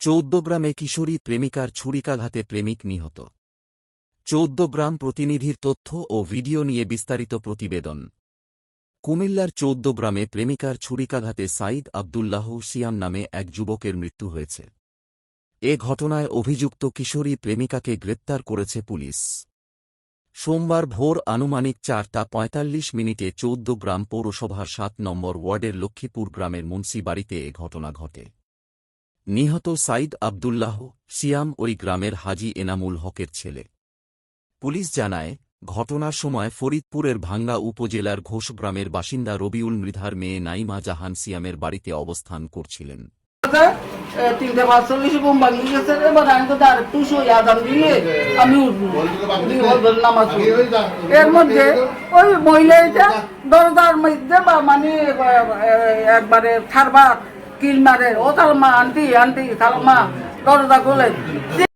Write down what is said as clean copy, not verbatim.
চৌদ্দগ্রামে কিশোরী প্রেমিকার ছুরিকাঘাতে প্রেমিক নিহত। চৌদ্দগ্রাম প্রতিনিধির তথ্য ও ভিডিও নিয়ে বিস্তারিত প্রতিবেদন। কুমিল্লার চৌদ্দগ্রামে প্রেমিকার ছুরিকাঘাতে সাইদ আবদুল্লাহ সিয়াম নামে এক যুবকের মৃত্যু হয়েছে। এ ঘটনায় অভিযুক্ত কিশোরী প্রেমিকাকে গ্রেপ্তার করেছে পুলিশ। সোমবার ভোর আনুমানিক ৪টা ৪৫ চৌদ্দগ্রাম পৌরসভার ৭ নম্বর ওয়ার্ডের লক্ষ্মীপুর গ্রামের মুন্সি বাড়িতে এ ঘটনা ঘটে। নিহত সাইদ আবদুল্লাহ সিয়াম ওই গ্রামের হাজী এনামুল হকের ছেলে। পুলিশ জানায়, ঘটনার সময় ফরিদপুরের ভাঙ্গা উপজেলার ঘোষগ্রামের বাসিন্দা রবিউল মৃধার মেয়ে নাইমা জাহান সিয়ামের বাড়িতে অবস্থান করছিলেন। ৩:৪৫ ঘুম ভাঙিয়ে গেছে। এবার আমি তো একটু শুয়ে আদান দিয়ে আমি উঠবো নামাজ পড়বো। এর মধ্যে ওই মহিলাটা দরজার মধ্যে বা মানে একবারে থারবা কিল মারে, ও তার মা আন্টি আন্টি তার মা দরজা খোলে।